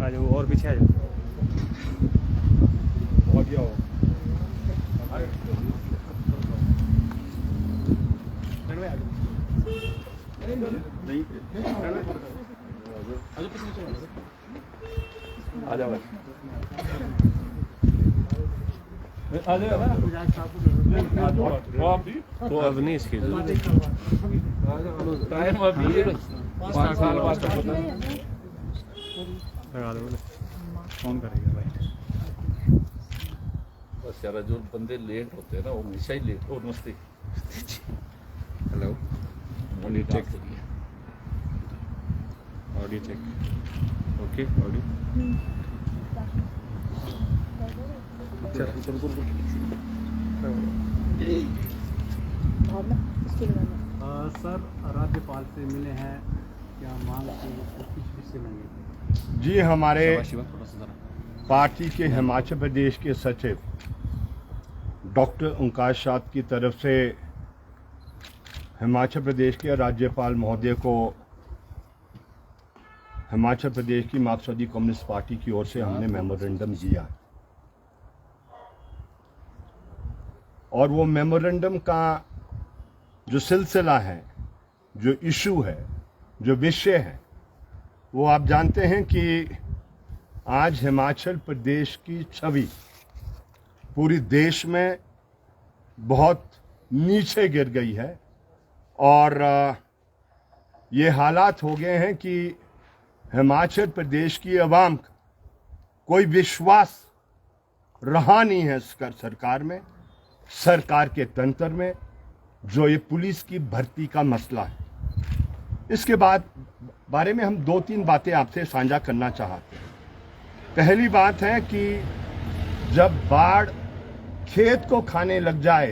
आ जाओ और पीछे आ जाओ। बहुत गया हो। आ जाओ तो अब नहीं इसकी टाइम अभी 5 साल बाद तक होता है। लगा दो बोले कौन करेगा भाई। बस यार जो बंदे लेट होते हैं ना वो हमेशा ही लेट हो। नमस्ते। Hello. Audio check audio check okay audio sir राज्यपाल से मिले हैं, क्या मांग की किस विषय में? जी, हमारे पार्टी के हिमाचल प्रदेश के सचिव डॉक्टर ओंकार शाद की तरफ से हिमाचल प्रदेश के राज्यपाल महोदय को हिमाचल प्रदेश की मार्क्सवादी कम्युनिस्ट पार्टी की ओर से हमने मेमोरेंडम दिया और वो मेमोरेंडम का जो सिलसिला है, जो इशू है, जो विषय है, वो आप जानते हैं कि आज हिमाचल प्रदेश की छवि पूरी देश में बहुत नीचे गिर गई है और ये हालात हो गए हैं कि हिमाचल प्रदेश की आवाम का कोई विश्वास रहा नहीं है सरकार में, सरकार के तंत्र में, जो ये पुलिस की भर्ती का मसला है। इसके बारे में हम 2-3 बातें आपसे साझा करना चाहते हैं। पहली बात है कि जब बाढ़ खेत को खाने लग जाए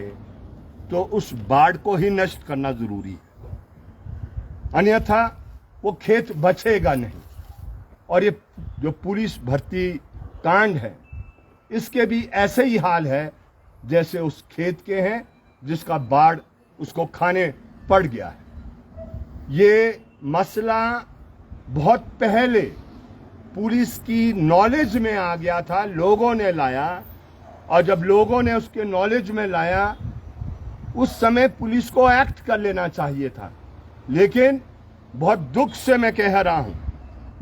तो उस बाढ़ को ही नष्ट करना जरूरी है, अन्यथा वो खेत बचेगा नहीं। और ये जो पुलिस भर्ती कांड है, इसके भी ऐसे ही हाल है जैसे उस खेत के हैं जिसका बाढ़ उसको खाने पड़ गया है। ये मसला बहुत पहले पुलिस की नॉलेज में आ गया था, लोगों ने लाया, और जब लोगों ने उसके नॉलेज में लाया उस समय पुलिस को एक्ट कर लेना चाहिए था। लेकिन बहुत दुख से मैं कह रहा हूं,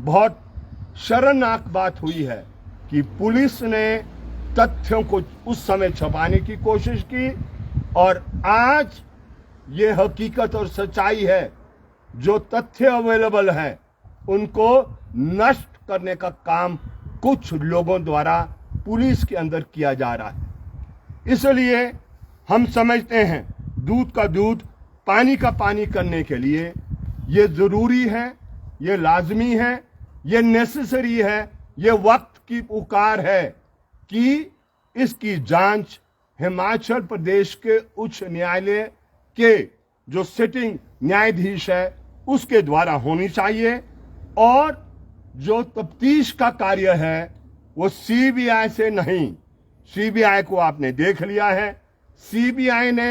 बहुत शर्मनाक बात हुई है कि पुलिस ने तथ्यों को उस समय छुपाने की कोशिश की और आज ये हकीकत और सच्चाई है, जो तथ्य अवेलेबल है उनको नष्ट करने का काम कुछ लोगों द्वारा पुलिस के अंदर किया जा रहा है। इसलिए हम समझते हैं दूध का दूध पानी का पानी करने के लिए ये जरूरी है, ये लाजमी है, ये नेसेसरी है, ये वक्त की पुकार है कि इसकी जांच हिमाचल प्रदेश के उच्च न्यायालय के जो सिटिंग न्यायाधीश है उसके द्वारा होनी चाहिए और जो तफ्तीश का कार्य है वो सीबीआई से नहीं। सीबीआई को आपने देख लिया है, सीबीआई ने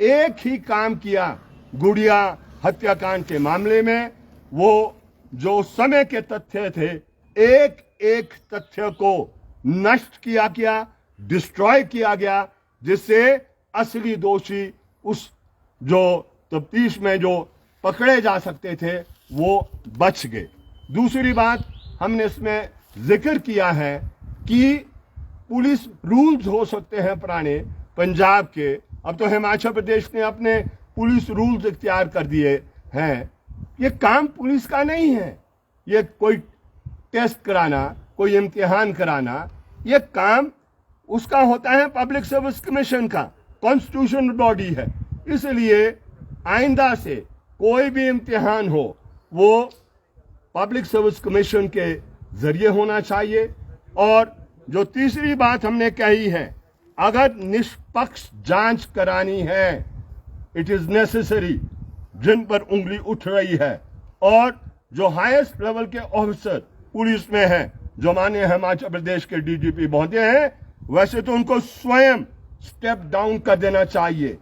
एक ही काम किया गुड़िया हत्याकांड के मामले में। वो जो समय के तथ्य थे, एक एक तथ्य को नष्ट किया गया, डिस्ट्रॉय किया गया, जिससे असली दोषी उस जो तफ्तीश में जो पकड़े जा सकते थे वो बच गए। दूसरी बात हमने इसमें जिक्र किया है कि पुलिस रूल्स हो सकते हैं पुराने पंजाब के, अब तो हिमाचल प्रदेश ने अपने पुलिस रूल्स इख्तियार कर दिए हैं। ये काम पुलिस का नहीं है, ये कोई टेस्ट कराना, कोई इम्तिहान कराना, ये काम उसका होता है पब्लिक सर्विस कमीशन का, कॉन्स्टिट्यूशनल बॉडी है। इसलिए आइंदा से कोई भी इम्तिहान हो वो पब्लिक सर्विस कमीशन के जरिए होना चाहिए। और जो तीसरी बात हमने कही है, अगर निष्पक्ष जांच करानी है, इट इज नेसेसरी, जिन पर उंगली उठ रही है और जो हाईएस्ट लेवल के ऑफिसर पुलिस में हैं, जो माननीय हिमाचल प्रदेश के डीजीपी महोदय हैं, वैसे तो उनको स्वयं स्टेप डाउन कर देना चाहिए,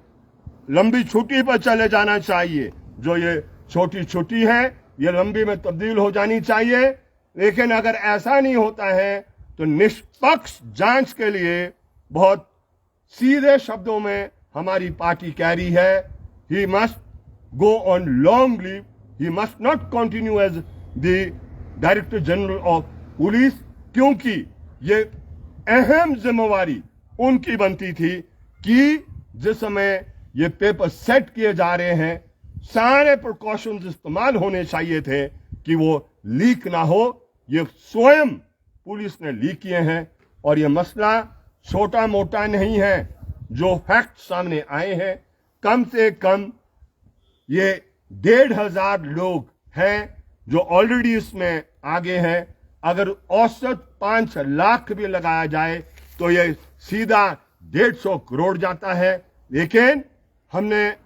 लंबी छुट्टी पर चले जाना चाहिए। जो ये छोटी छुट्टी है ये लंबी में तब्दील हो जानी चाहिए लेकिन अगर ऐसा नहीं होता है तो निष्पक्ष जांच के लिए बहुत सीधे शब्दों में हमारी पार्टी कह रही है, he must go on long leave, he must not continue as the director general of police, क्योंकि ये अहम जिम्मेवारी उनकी बनती थी कि जिस समय ये पेपर सेट किए जा रहे हैं सारे प्रिकॉशंस इस्तेमाल होने चाहिए थे कि वो लीक ना हो। ये स्वयं पुलिस ने लीक किए हैं और ये मसला छोटा मोटा नहीं है। जो फैक्ट सामने आए हैं, कम से कम ये 1,500 लोग हैं जो ऑलरेडी इसमें आगे हैं। अगर औसत 5 लाख भी लगाया जाए तो ये सीधा 150 करोड़ जाता है। लेकिन हमने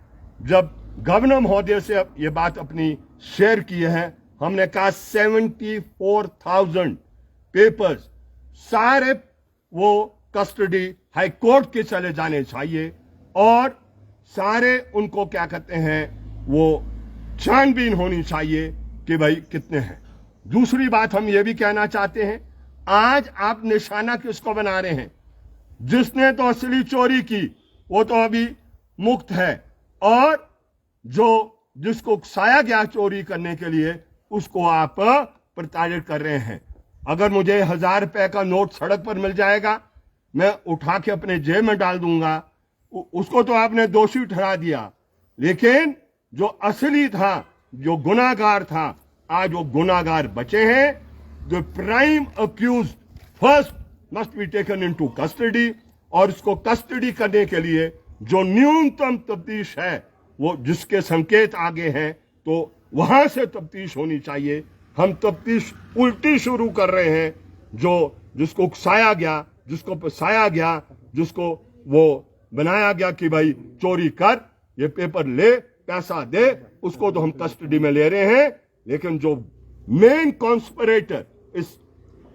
जब गवर्नर महोदय से ये बात अपनी शेयर की है, हमने कहा 74,000 पेपर्स सारे वो कस्टडी हाई कोर्ट के चले जाने चाहिए और सारे उनको क्या कहते हैं वो छानबीन होनी चाहिए कि भाई कितने हैं। दूसरी बात हम ये भी कहना चाहते हैं, आज आप निशाना किसको बना रहे हैं? जिसने तो असली चोरी की वो तो अभी मुक्त है और जिसको उकसाया गया चोरी करने के लिए उसको आप प्रताड़ित कर रहे हैं। अगर मुझे 1,000 रुपए का नोट सड़क पर मिल जाएगा, मैं उठा के अपने जेब में डाल दूंगा, उसको तो आपने दोषी ठहरा दिया। लेकिन जो असली था, जो गुनाहगार था, आज वो गुनाहगार बचे हैं। The prime accused first must be taken into custody और इसको कस्टडी करने के लिए जो न्यूनतम तफ्तीश है वो जिसके संकेत आगे हैं तो वहां से तफ्तीश होनी चाहिए। हम तफ्तीश उल्टी शुरू कर रहे हैं। जिसको उकसाया गया, जिसको फंसाया गया, जिसको वो बनाया गया कि भाई चोरी कर, ये पेपर ले, पैसा दे, उसको तो हम कस्टडी में ले रहे हैं। लेकिन जो मेन कॉन्स्पिरेटर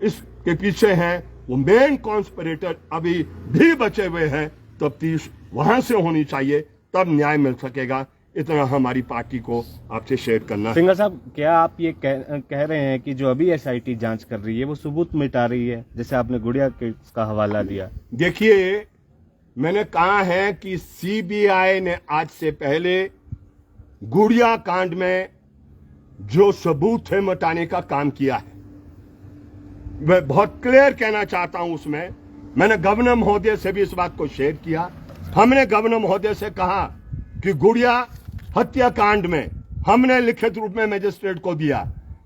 इसके पीछे हैं, वो मेन कॉन्स्पिरेटर अभी भी बचे हुए हैं। तफ्तीश वहां से होनी चाहिए, तब न्याय मिल सकेगा। इतना हमारी पार्टी को आपसे शेयर करना है। सिंघल साहब, क्या आप ये कह रहे हैं कि जो अभी एसआईटी जांच कर रही है वो सबूत मिटा रही है, जैसे आपने गुड़िया केस का हवाला दिया? देखिए, मैंने कहा है कि सीबीआई ने आज से पहले गुड़िया कांड में जो सबूत है मिटाने का काम किया है। मैं बहुत क्लियर कहना चाहता हूं उसमें। मैंने गवर्नर महोदय से भी इस बात को शेयर किया। हमने गवर्नर महोदय से कहा कि गुड़िया हत्याकांड में हमने लिखित रूप में मजिस्ट्रेट को दिया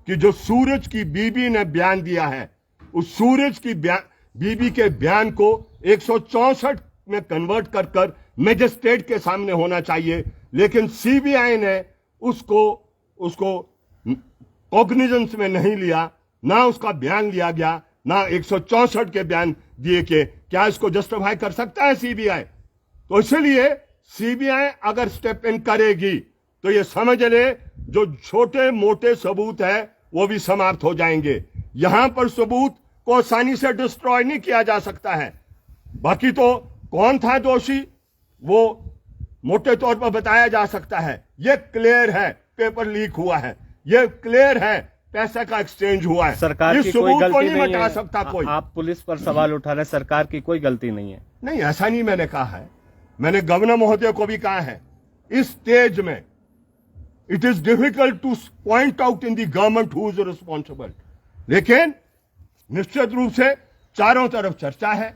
कि जो सूरज की बीबी ने बयान दिया है, उस सूरज की बीबी के बयान को 164 में कन्वर्ट कर मजिस्ट्रेट के सामने होना चाहिए। लेकिन सीबीआई ने उसको कॉग्निजेंस में नहीं लिया, ना उसका बयान लिया गया, ना 164 के बयान दिए के। क्या इसको जस्टिफाई कर सकता है सीबीआई? तो इसलिए सीबीआई अगर स्टेप इन करेगी तो ये समझ ले जो छोटे मोटे सबूत है वो भी समाप्त हो जाएंगे। यहां पर सबूत को आसानी से डिस्ट्रॉय नहीं किया जा सकता है। बाकी तो कौन था दोषी वो मोटे तौर पर बताया जा सकता है। ये क्लियर है, पेपर लीक हुआ है, ये क्लियर है, पैसा का एक्सचेंज हुआ है। सरकार की कोई गलती नहीं है। सकता कोई। आप पुलिस पर सवाल उठा रहे, सरकार की कोई गलती नहीं है। नहीं, ऐसा नहीं मैंने कहा है। मैंने गवर्नर महोदय को भी कहा है, इस स्टेज में it is difficult two point out in the government who is responsible. लेकिन निश्चित रूप से चारों तरफ चर्चा है।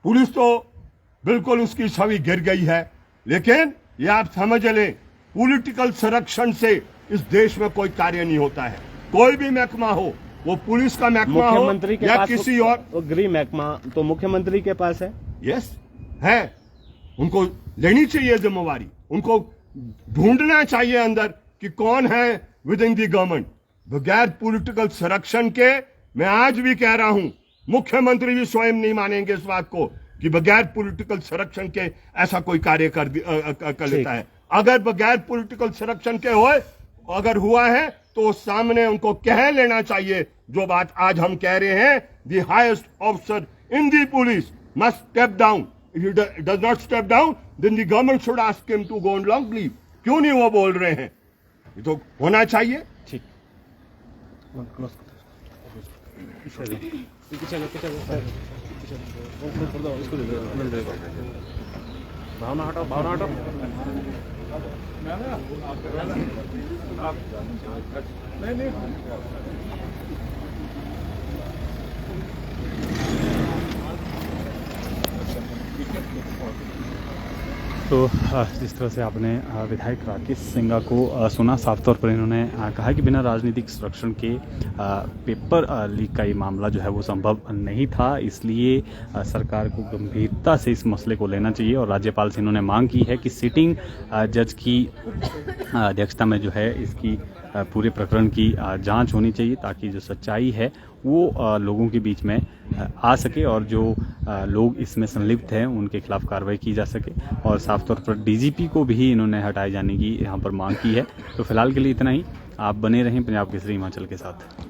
पुलिस तो बिल्कुल उसकी छवि गिर गई है। लेकिन ये आप समझ लें, पॉलिटिकल संरक्षण से इस देश में कोई कार्य नहीं होता है। कोई भी महकमा हो, वो पुलिस का महकमा हो मुख्यमंत्री के या पास किसी और, गृह महकमा तो मुख्यमंत्री के पास है। यस है, उनको लेनी चाहिए जिम्मेवारी। उनको ढूंढना चाहिए अंदर कि कौन है विद इन दी गवर्नमेंट। बगैर पॉलिटिकल संरक्षण के, मैं आज भी कह रहा हूं, मुख्यमंत्री भी स्वयं नहीं मानेंगे इस बात को कि बगैर पॉलिटिकल संरक्षण के ऐसा कोई कार्य कर लेता है। अगर बगैर पॉलिटिकल संरक्षण के अगर हुआ है तो सामने उनको कह लेना चाहिए जो बात आज हम कह रहे हैं। The highest officer in the police must step down. If he does not step down, then the government should ask him to go on long leave. क्यों नहीं वो बोल रहे हैं? ये तो होना चाहिए। ठीक। भावना हटाओ, भावना हटाओ। तो जिस तरह से आपने विधायक राकेश सिंघा को सुना, साफ तौर पर इन्होंने कहा कि बिना राजनीतिक संरक्षण के पेपर लीक का ये मामला जो है वो संभव नहीं था, इसलिए सरकार को गंभीरता से इस मसले को लेना चाहिए। और राज्यपाल से इन्होंने मांग की है कि सिटिंग जज की अध्यक्षता में जो है इसकी पूरे प्रकरण की जांच होनी चाहिए, ताकि जो सच्चाई है वो लोगों के बीच में आ सके और जो लोग इसमें संलिप्त हैं उनके खिलाफ कार्रवाई की जा सके। और साफ तौर पर डीजीपी को भी इन्होंने हटाए जाने की यहाँ पर मांग की है। तो फिलहाल के लिए इतना ही। आप बने रहें पंजाब केसरी हिमाचल के साथ।